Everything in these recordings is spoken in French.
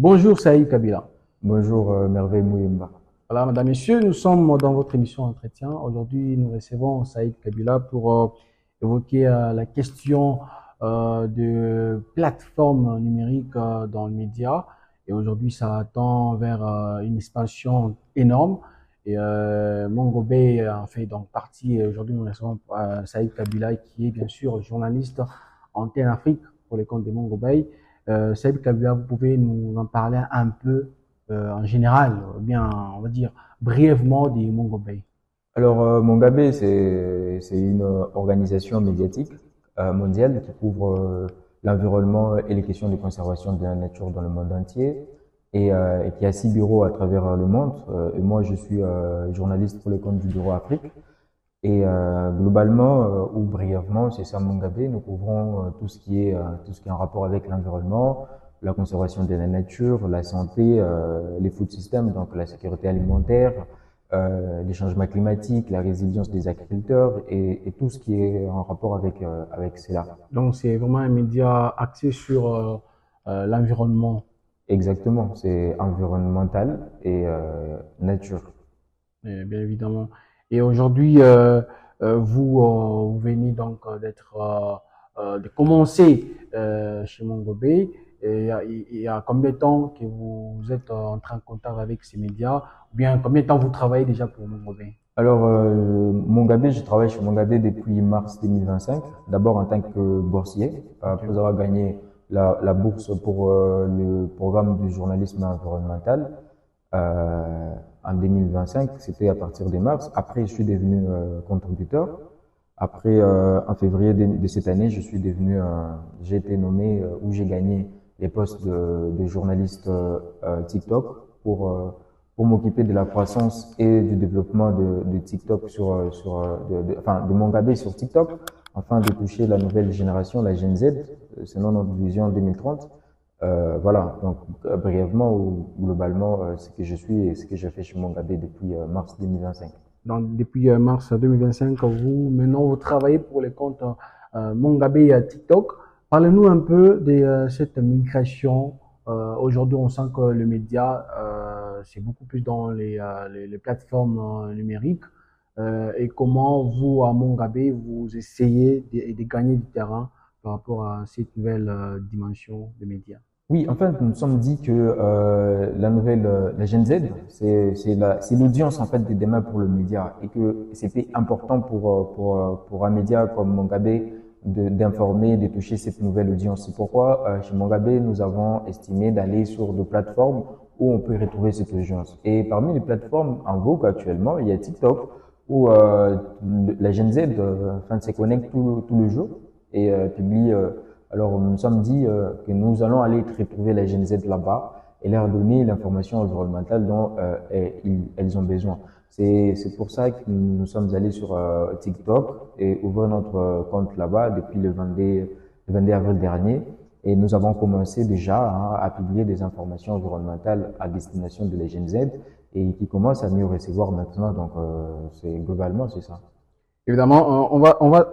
Bonjour Saïd Kabila. Bonjour Merveille Mouyemba. Voilà, mesdames, messieurs, nous sommes dans votre émission Entretien. Aujourd'hui, nous recevons Saïd Kabila pour évoquer la question de plateformes numériques dans le média. Et aujourd'hui, ça tend vers une expansion énorme. Et Mongobé en fait donc partie. Et aujourd'hui, nous recevons Saïd Kabila, qui est bien sûr journaliste Antenne Afrique pour les comptes de Mongobé. Saïd Kabila, vous pouvez nous en parler un peu en général, bien, on va dire brièvement des Mongobé. Alors Mongabé, c'est une organisation médiatique mondiale qui couvre l'environnement et les questions de conservation de la nature dans le monde entier et qui a 6 bureaux à travers le monde. Et moi, je suis journaliste pour les comptes du bureau Afrique. Et globalement ou brièvement, c'est ça Mongabé. Nous couvrons tout ce qui est en rapport avec l'environnement, la conservation de la nature, la santé, les food systems, donc la sécurité alimentaire, les changements climatiques, la résilience des agriculteurs et tout ce qui est en rapport avec cela. Donc, c'est vraiment un média axé sur l'environnement. Exactement, c'est environnemental et nature. Bien évidemment. Et aujourd'hui, vous venez donc de commencer chez Mongobé. Et il y a combien de temps que vous êtes en train de contact avec ces médias? Ou bien combien de temps vous travaillez déjà pour Mongobé? Alors, Mongabé, je travaille chez Mongabé depuis mars 2025. D'abord en tant que boursier, après avoir gagné la bourse pour le programme du journalisme environnemental en 2025. C'était à partir de mars. Après, je suis devenu contributeur. Après, en février de cette année, j'ai été nommé où j'ai gagné les postes de journaliste TikTok pour m'occuper de la croissance et du développement de TikTok de Mongabé sur TikTok, afin de toucher la nouvelle génération, la Gen Z, selon notre vision 2030. Voilà, donc brièvement ou globalement, ce que je suis et ce que j'ai fait chez Mongabé depuis mars 2025. Donc, depuis mars 2025, maintenant, vous travaillez pour les comptes Mongabé et TikTok. Parlez-nous un peu de cette migration. Aujourd'hui, on sent que le média, c'est beaucoup plus dans les plateformes numériques. Et comment vous, à Mongabé, vous essayez de gagner du terrain par rapport à cette nouvelle dimension de médias? Oui, en fait, nous nous sommes dit que la Gen Z, c'est l'audience en fait de demain pour le média et que c'était important pour un média comme Mongabé d'informer, de toucher cette nouvelle audience. C'est pourquoi chez Mongabé, nous avons estimé d'aller sur des plateformes où on peut retrouver cette audience. Et parmi les plateformes en vogue actuellement, il y a TikTok où la Gen Z se connecte tout le jour et publie. Alors, nous nous sommes dit que nous allons aller retrouver la Gen Z là-bas et leur donner l'information environnementale dont elles ont besoin. C'est pour ça que nous sommes allés sur TikTok et ouvrir notre compte là-bas depuis le 22 avril dernier. Et nous avons commencé déjà à publier des informations environnementales à destination de la Gen Z et qui commencent à mieux recevoir maintenant. Donc, globalement, c'est ça. Évidemment, on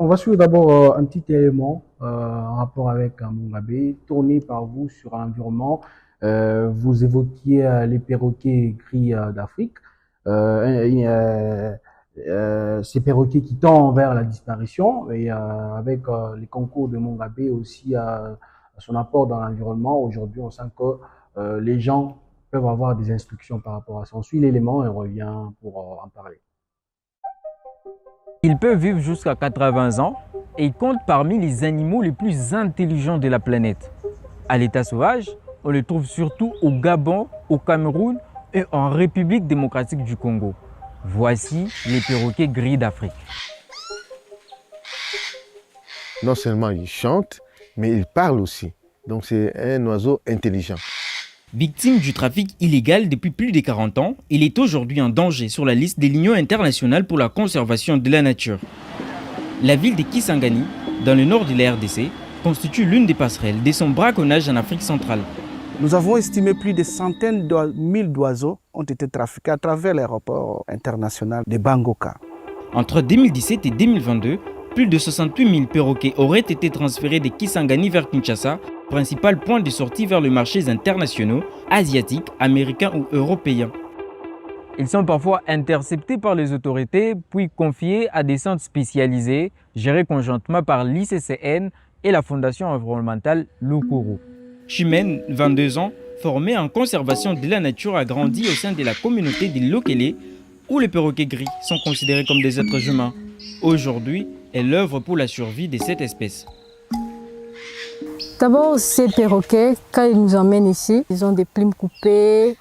va suivre d'abord un petit élément en rapport avec Mongabé, tourné par vous sur l'environnement. Vous évoquiez les perroquets gris d'Afrique, ces perroquets qui tendent vers la disparition, et avec les concours de Mongabé aussi son apport dans l'environnement. Aujourd'hui, on sent que les gens peuvent avoir des instructions par rapport à ça. On suit l'élément et on revient pour en parler. Ils peuvent vivre jusqu'à 80 ans et ils comptent parmi les animaux les plus intelligents de la planète. À l'état sauvage, on les trouve surtout au Gabon, au Cameroun et en République démocratique du Congo. Voici les perroquets gris d'Afrique. Non seulement il chante, mais il parle aussi. Donc c'est un oiseau intelligent. Victime du trafic illégal depuis plus de 40 ans, il est aujourd'hui en danger sur la liste de l'Union internationale pour la conservation de la nature. La ville de Kisangani, dans le nord de la RDC, constitue l'une des passerelles de son braconnage en Afrique centrale. Nous avons estimé plus de centaines de milliers d'oiseaux ont été trafiqués à travers l'aéroport international de Bangoka. Entre 2017 et 2022, plus de 68 000 perroquets auraient été transférés de Kisangani vers Kinshasa principal point de sortie vers les marchés internationaux, asiatiques, américains ou européens. Ils sont parfois interceptés par les autorités, puis confiés à des centres spécialisés, gérés conjointement par l'ICCN et la Fondation environnementale Lukuru. Chimène, 22 ans, formée en conservation de la nature, a grandi au sein de la communauté des Lokele, où les perroquets gris sont considérés comme des êtres humains. Aujourd'hui, elle œuvre pour la survie de cette espèce. D'abord, ces perroquets, quand ils nous emmènent ici, ils ont des plumes coupées.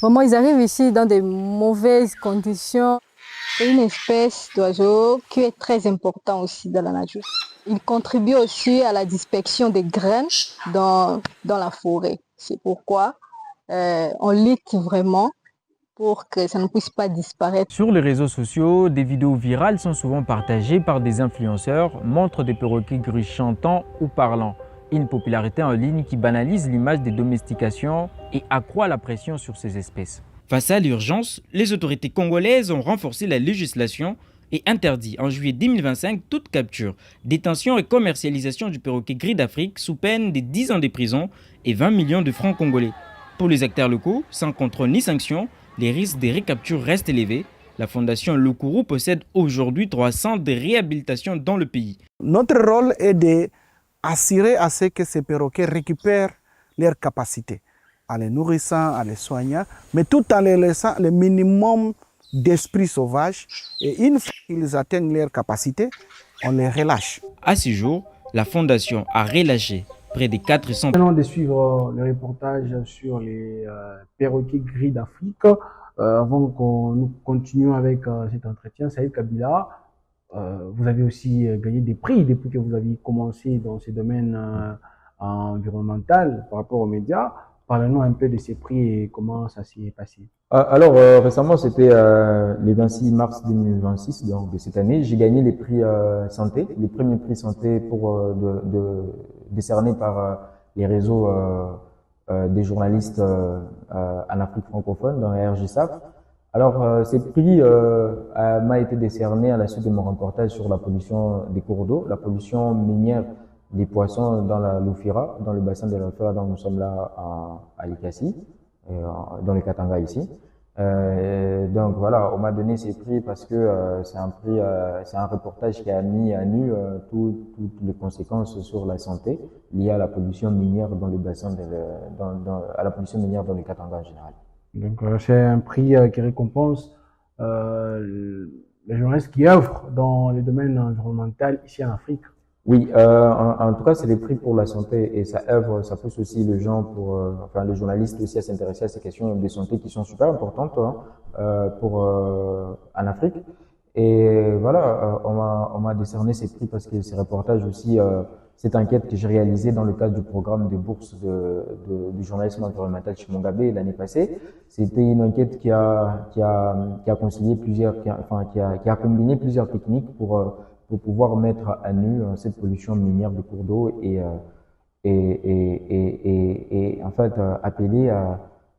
Vraiment, ils arrivent ici dans de mauvaises conditions. C'est une espèce d'oiseau qui est très important aussi dans la nature. Il contribue aussi à la dispersion des graines dans la forêt. C'est pourquoi on lutte vraiment pour que ça ne puisse pas disparaître. Sur les réseaux sociaux, des vidéos virales sont souvent partagées par des influenceurs, montrent des perroquets gris chantants ou parlant. Une popularité en ligne qui banalise l'image des domestications et accroît la pression sur ces espèces. Face à l'urgence, les autorités congolaises ont renforcé la législation et interdit en juillet 2025 toute capture, détention et commercialisation du perroquet gris d'Afrique sous peine de 10 ans de prison et 20 millions de francs congolais. Pour les acteurs locaux, sans contrôle ni sanction, les risques de récapture restent élevés. La Fondation Lukuru possède aujourd'hui 3 centres de réhabilitation dans le pays. Notre rôle est d'assurer à ce que ces perroquets récupèrent leurs capacités, en les nourrissant, en les soignant, mais tout en les laissant le minimum d'esprit sauvage. Et une fois qu'ils atteignent leurs capacités, on les relâche. À ce jour, la Fondation a relâché près de 400. Maintenant de suivre le reportage sur les perroquets gris d'Afrique. Avant qu'on nous continuions avec cet entretien, Saïd Kabila, vous avez aussi gagné des prix depuis que vous avez commencé dans ce domaine environnemental par rapport aux médias. Parlez-nous un peu de ces prix et comment ça s'est passé. Alors, récemment, c'était le 26 mars 2026, donc de cette année, j'ai gagné les prix santé, les premiers prix santé pour décernés par les réseaux des journalistes en Afrique francophone, dans la RGSAF. Alors, ces prix m'a été décerné à la suite de mon reportage sur la pollution des cours d'eau, la pollution minière des poissons dans la Lufira, dans le bassin de la Lufira, donc nous sommes là à Likasi, dans le Katanga ici. Donc voilà, on m'a donné ces prix parce que c'est un prix, c'est un reportage qui a mis à nu toutes les conséquences sur la santé liées à la pollution minière dans le bassin à la pollution minière dans le Katanga en général. Donc c'est un prix qui récompense les journalistes qui œuvrent dans le domaine environnemental ici en Afrique. Oui, en tout cas, c'est des prix pour la santé et ça œuvre, ça pousse aussi les gens enfin les journalistes aussi à s'intéresser à ces questions de santé qui sont super importantes en Afrique. Et voilà, on m'a décerné ces prix parce que ces reportages aussi, cette enquête que j'ai réalisée dans le cadre du programme de bourse du journalisme environnemental chez Mongabé l'année passée, c'était une enquête qui a concilié qui a combiné plusieurs techniques pour pouvoir mettre à nu cette pollution minière de cours d'eau et en fait appeler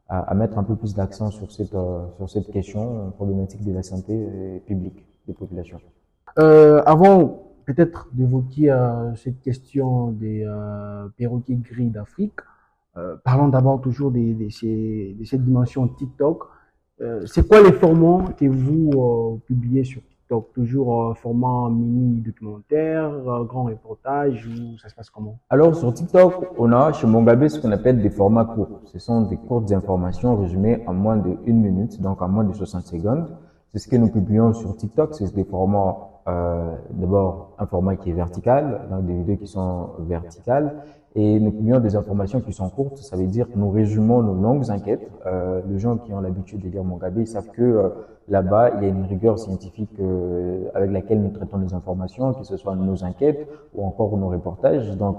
à mettre un peu plus d'accent sur cette question problématique de la santé publique des populations. Avant peut-être d'évoquer cette question des perroquets gris d'Afrique, parlons d'abord toujours de cette dimension TikTok. C'est quoi les formats que vous publiez sur TikTok? Toujours format mini documentaire, grand reportage, ou ça se passe comment? Alors sur TikTok, on a chez Mongabé ce qu'on appelle des formats courts. Ce sont des courtes informations résumées en moins de 1 minute, donc en moins de 60 secondes. C'est ce que nous publions sur TikTok. C'est des formats, d'abord un format qui est vertical, donc des vidéos qui sont verticales. Et nous publions des informations qui sont courtes, ça veut dire que nous résumons nos longues enquêtes. Les gens qui ont l'habitude de lire Mongabé, ils savent que là-bas, il y a une rigueur scientifique avec laquelle nous traitons les informations, que ce soit nos enquêtes ou encore nos reportages. Donc,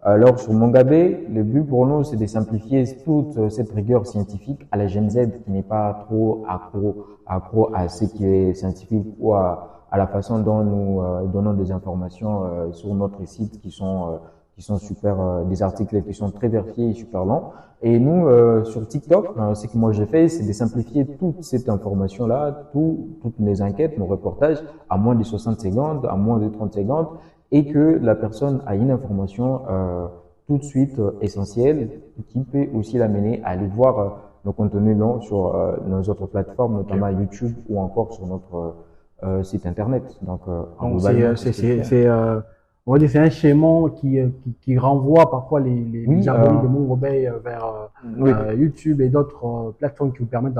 alors sur Mongabé, le but pour nous, c'est de simplifier toute cette rigueur scientifique à la Gen Z qui n'est pas trop accro à ce qui est scientifique ou à la façon dont nous donnons des informations sur notre site qui sont super, des articles qui sont très vérifiés et super longs. Et nous, sur TikTok, ce que moi j'ai fait, c'est de simplifier toute cette information-là, toutes les enquêtes, nos reportages, à moins de 60 secondes, à moins de 30 secondes, et que la personne a une information tout de suite essentiel, qui peut aussi l'amener à aller voir nos contenus longs sur nos autres plateformes, notamment YouTube ou encore sur notre site internet. Donc, Donc, globalement, c'est ce que je fais. on va dire, c'est un schéma qui renvoie parfois les Oui, abonnés de Mon Gobeil vers oui. YouTube et d'autres plateformes qui vous permettent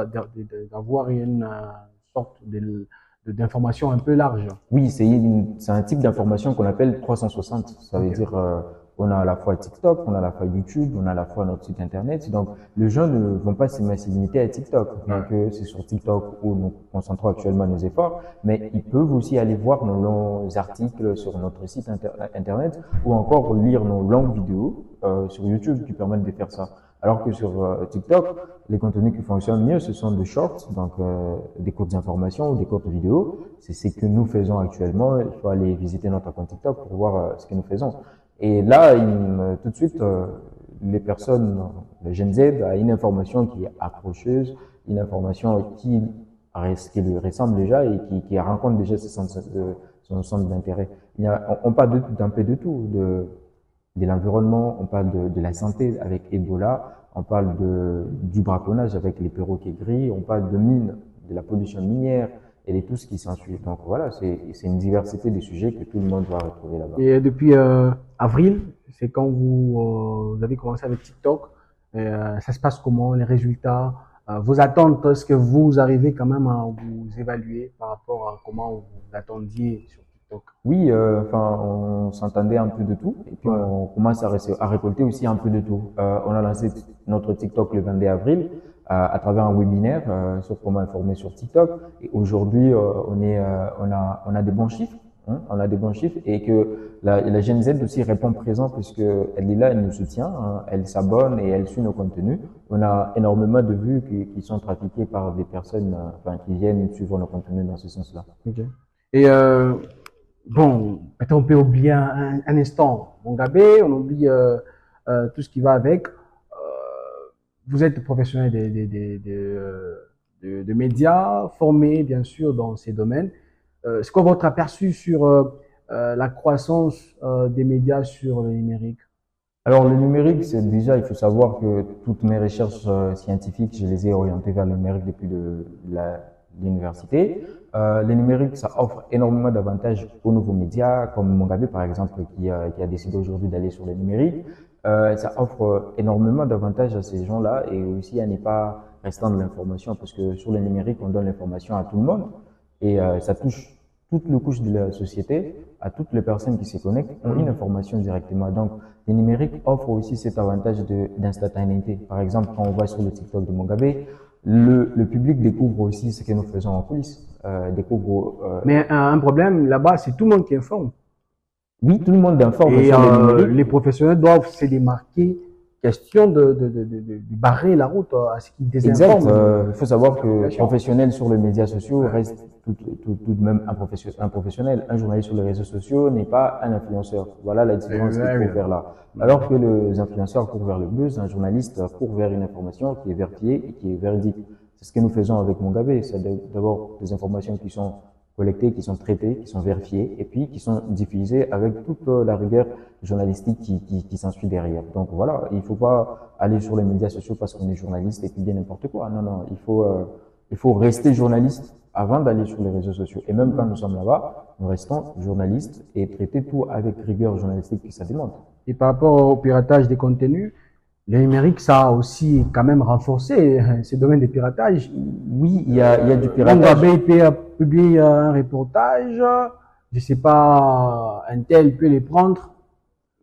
d'avoir une sorte d'information un peu large. Oui, c'est un type d'information qu'on appelle 360. Ça veut dire, on a à la fois TikTok, on a à la fois YouTube, on a à la fois notre site internet. Donc, les gens ne vont pas se limiter à TikTok, bien que c'est sur TikTok où nous concentrons actuellement nos efforts, mais ils peuvent aussi aller voir nos longs articles sur notre site internet ou encore lire nos longues vidéos sur YouTube qui permettent de faire ça. Alors que sur TikTok, les contenus qui fonctionnent mieux, ce sont des shorts, donc des courtes informations ou des courtes vidéos. C'est ce que nous faisons actuellement. Il faut aller visiter notre compte TikTok pour voir ce que nous faisons. Et là, tout de suite, les personnes, les Gen Z, a une information qui est accrocheuse, une information qui lui ressemble déjà et qui rencontre déjà son centre d'intérêt. On parle d'un peu de tout, de l'environnement, on parle de la santé avec Ebola, on parle du braconnage avec les perroquets gris, on parle de mines, de la pollution minière et de tout ce qui s'ensuit. Donc voilà, c'est une diversité de sujets que tout le monde va retrouver là-bas. Et depuis avril, c'est quand vous avez commencé avec TikTok. Ça se passe comment, les résultats, vos attentes, est-ce que vous arrivez quand même à vous évaluer par rapport à comment vous attendiez sur TikTok? Oui, enfin, on s'entendait un peu de tout et puis on commence à récolter aussi un peu de tout. On a lancé notre TikTok le 22 avril à travers un webinaire sur comment informer sur TikTok. Et aujourd'hui, on a des bons chiffres. Hein, on a des bons chiffres et que la Gen Z aussi répond présent puisque elle est là, elle nous soutient, hein, elle s'abonne et elle suit nos contenus. On a énormément de vues qui sont trafiquées par des personnes enfin, qui viennent suivre nos contenus dans ce sens-là. Okay. Et bon, peut-être on peut oublier un instant Mongabe, on oublie tout ce qui va avec. Vous êtes professionnel de médias, formé bien sûr dans ces domaines. C'est quoi votre aperçu sur la croissance des médias sur le numérique? Alors, le numérique, c'est déjà, il faut savoir que toutes mes recherches scientifiques, je les ai orientées vers le numérique depuis l'université. Le numérique, ça offre énormément d'avantages aux nouveaux médias, comme Mongabe, par exemple, qui a décidé aujourd'hui d'aller sur le numérique. Ça offre énormément d'avantages à ces gens-là et aussi à ne pas restant de l'information, parce que sur le numérique, on donne l'information à tout le monde et ça touche toutes les couches de la société, à toutes les personnes qui se connectent, ont une information directement. Donc, le numérique offre aussi cet avantage d'instantanéité. Par exemple, quand on va sur le TikTok de Mongabe, le public découvre aussi ce que nous faisons en coulisses. Mais un problème là-bas, c'est tout le monde qui informe. Oui, tout le monde informe. Et les professionnels doivent se démarquer. Question de barrer la route à ce qui désinforme. Exact. Il faut savoir que professionnel sur les médias sociaux reste tout de même un professionnel. Un journaliste sur les réseaux sociaux n'est pas un influenceur. Voilà la différence qu'il faut faire là. Alors que les influenceurs courent vers le buzz, un journaliste court vers une information qui est vérifiée et qui est véridique. C'est ce que nous faisons avec Mongabe. C'est d'abord des informations qui sont collectées, qui sont traitées, qui sont vérifiées et puis qui sont diffusées avec toute la rigueur journalistique qui s'ensuit derrière. Donc voilà, il faut pas aller sur les médias sociaux parce qu'on est journaliste et puis dire n'importe quoi. Non, non, il faut rester journaliste avant d'aller sur les réseaux sociaux. Et même quand nous sommes là-bas, nous restons journalistes et traiter tout avec rigueur journalistique que ça demande. Et par rapport au piratage des contenus, le numérique, ça a aussi quand même renforcé ce domaine de piratage. Oui, il y a du piratage. Mongabe peut publier un reportage, je sais pas, un tel peut les prendre.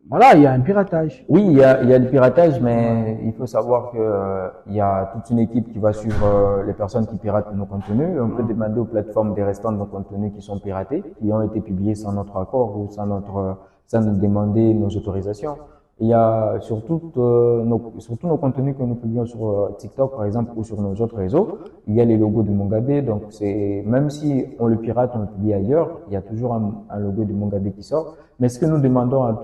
Voilà, il y a un piratage. Oui, il y a le piratage, mais il faut savoir que il y a toute une équipe qui va suivre les personnes qui piratent nos contenus. On peut demander aux plateformes des restants de nos contenus qui sont piratés, qui ont été publiés sans notre accord ou sans nous demander nos autorisations. Il y a sur tous nos contenus que nous publions sur TikTok, par exemple, ou sur nos autres réseaux, il y a les logos de Mongabe. Donc, même si on le pirate, on le publie ailleurs, il y a toujours un logo de Mongabe qui sort. Mais ce que nous demandons à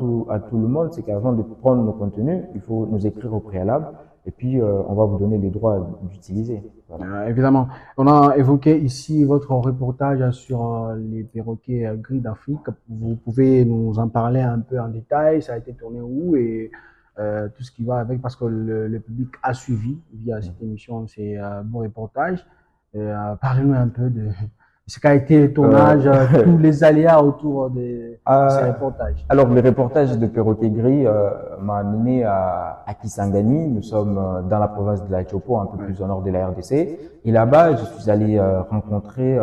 tout le monde, c'est qu'avant de prendre nos contenus, il faut nous écrire au préalable. Et puis, on va vous donner les droits d'utiliser. Voilà. Évidemment. On a évoqué ici votre reportage sur les perroquets gris d'Afrique. Vous pouvez nous en parler un peu en détail. Ça a été tourné où et tout ce qui va avec, parce que le public a suivi via cette émission ces beaux reportages. Parlez-nous un peu de ce qu'a été le tournage, tous les aléas autour de ces reportages. Alors, le reportage de Perroquet Gris m'a amené à Kisangani. Nous sommes dans la province de la Chopo, un peu plus au nord de la RDC. Et là-bas, je suis allé rencontrer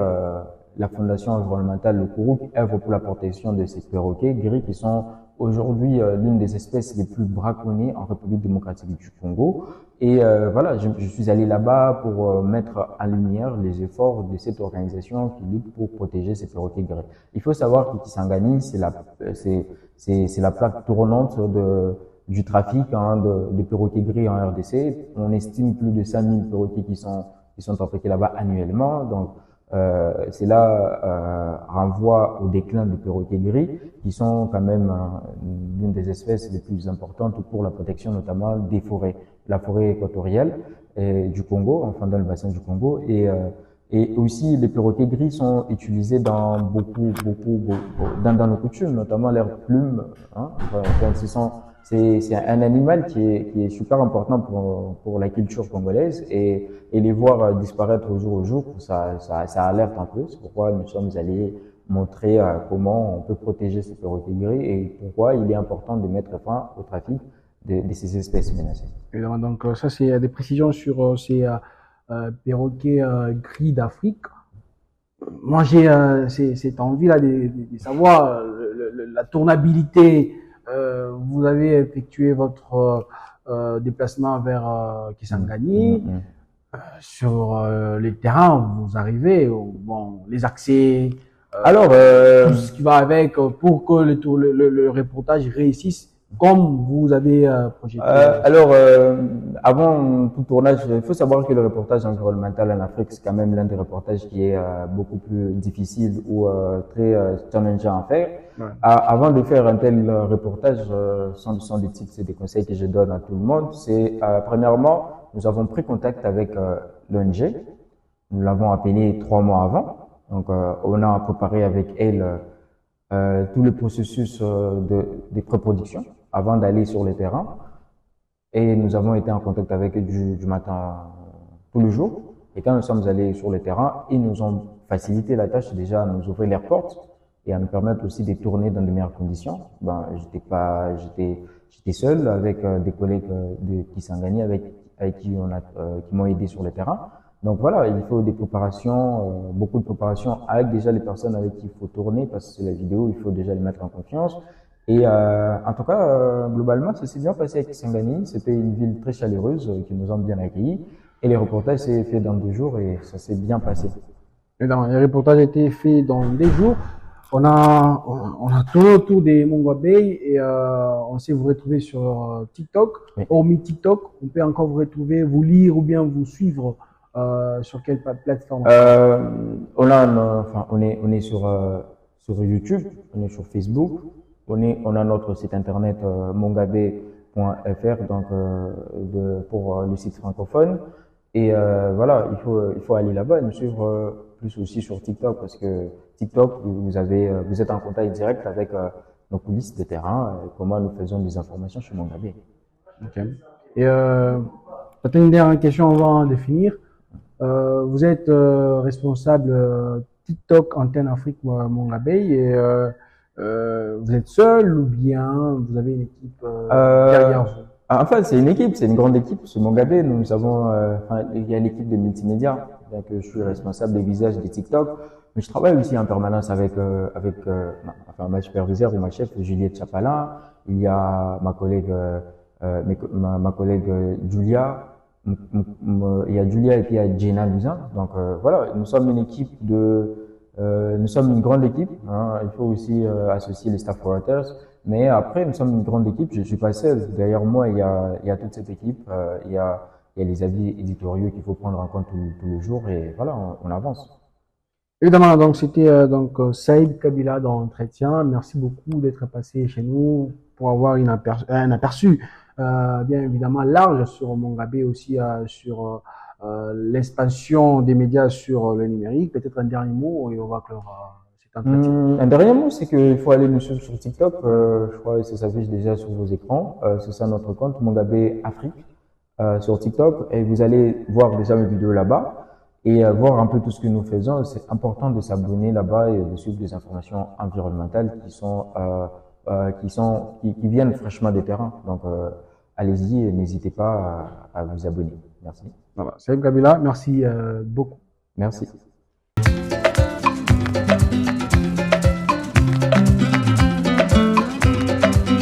la fondation environnementale Le Kourou, qui œuvre pour la protection de ces perroquets gris qui sont aujourd'hui l'une des espèces les plus braconnées en République démocratique du Congo. Et voilà, je suis allé là-bas pour mettre en lumière les efforts de cette organisation qui lutte pour protéger ces perroquets gris. Il faut savoir que Kisangani, c'est la plaque tournante du trafic de perroquets gris en RDC. On estime plus de 5000 perroquets qui sont trafiqués là-bas annuellement. Donc, cela renvoie au déclin des perroquets gris, qui sont quand même l'une des espèces les plus importantes pour la protection notamment des forêts, la forêt équatoriale du Congo, enfin dans le bassin du Congo, et aussi les perroquets gris sont utilisés dans beaucoup dans nos coutumes, notamment leurs plumes. C'est un animal qui est super important pour la culture congolaise et les voir disparaître au jour, ça alerte un peu. C'est pourquoi nous sommes allés montrer comment on peut protéger ces perroquets gris et pourquoi il est important de mettre fin au trafic de ces espèces menacées. Évidemment, donc ça c'est des précisions sur ces perroquets gris d'Afrique. Moi j'ai cette envie là de savoir la tournabilité. Vous avez effectué votre déplacement vers Kisangani. Sur les terrains, vous arrivez, bon, les accès, alors tout ce qui va avec pour que le reportage réussisse comme vous avez projeté. Avant tout tournage, il faut savoir que le reportage environnemental en Afrique, c'est quand même l'un des reportages qui est beaucoup plus difficile ou très challengeant à faire. Ouais. Avant de faire un tel reportage, sont des tips et des conseils que je donne à tout le monde. C'est premièrement, nous avons pris contact avec l'ONG. Nous l'avons appelé 3 mois avant. Donc, on a préparé avec elle tout le processus de pré-production avant d'aller sur le terrain. Et nous avons été en contact avec eux du matin tous les jours. Et quand nous sommes allés sur le terrain, ils nous ont facilité la tâche déjà à nous ouvrir les portes et à nous permettre aussi de tourner dans de meilleures conditions. J'étais seul avec des collègues de Kisangani avec qui m'ont aidé sur le terrain. Donc voilà, il faut des préparations, beaucoup de préparations avec déjà les personnes avec qui il faut tourner parce que c'est la vidéo, il faut déjà les mettre en confiance. Et en tout cas, globalement, ça s'est bien passé avec Kisangani. C'était une ville très chaleureuse qui nous a bien accueillis. Et les reportages s'est fait dans 2 jours et ça s'est bien passé. Évidemment, les reportages étaient faits dans 2 jours. On a tourné autour des Mongabé et on sait vous retrouver sur TikTok. Oui. Hormis TikTok, on peut encore vous retrouver, vous lire ou bien vous suivre sur quelle plateforme? On est sur YouTube, on est sur Facebook, on a notre site internet mongabe.fr donc pour le site francophone. Et voilà, il faut aller là-bas et nous suivre plus aussi sur TikTok parce que TikTok, vous êtes en contact direct avec nos coulisses de terrain, comment nous faisons des informations sur Mongabe. Ok. Et peut-être une dernière question avant de finir. Vous êtes responsable TikTok Antenne Afrique Mongabe et vous êtes seul ou bien vous avez une équipe derrière vous? En fait, c'est une équipe, c'est une grande équipe. Sur Mongabe, nous avons, il y a l'équipe de multimédia, donc je suis responsable des visages de TikTok, mais je travaille aussi en permanence avec ma superviseure ou ma chef, Juliette Chapalin. Il y a ma collègue Julia. Il y a Julia et puis il y a Jenna Luzin. Donc voilà, nous sommes une équipe nous sommes une grande équipe. Il faut aussi associer les staff writers. Mais après, nous sommes une grande équipe. Je suis pas seul. Derrière moi, il y a toute cette équipe. Il y a les avis éditoriaux qu'il faut prendre en compte tous les jours. Et voilà, on avance. Évidemment, donc c'était Saïd Kabila dans l'entretien. Merci beaucoup d'être passé chez nous pour avoir un aperçu bien évidemment large sur Mongabe, aussi sur l'expansion des médias sur le numérique. Peut-être un dernier mot et on va clore d'entretien. Un dernier mot, c'est qu'il faut aller nous suivre sur TikTok. Je crois que ça s'affiche déjà sur vos écrans. C'est ça notre compte, Mongabé Afrique, sur TikTok. Et vous allez voir déjà mes vidéos là-bas et voir un peu tout ce que nous faisons. C'est important de s'abonner là-bas et de suivre des informations environnementales qui viennent fraîchement des terrains. Donc, allez-y et n'hésitez pas à vous abonner. Merci. Voilà. Saïd Kabila, merci beaucoup. Merci.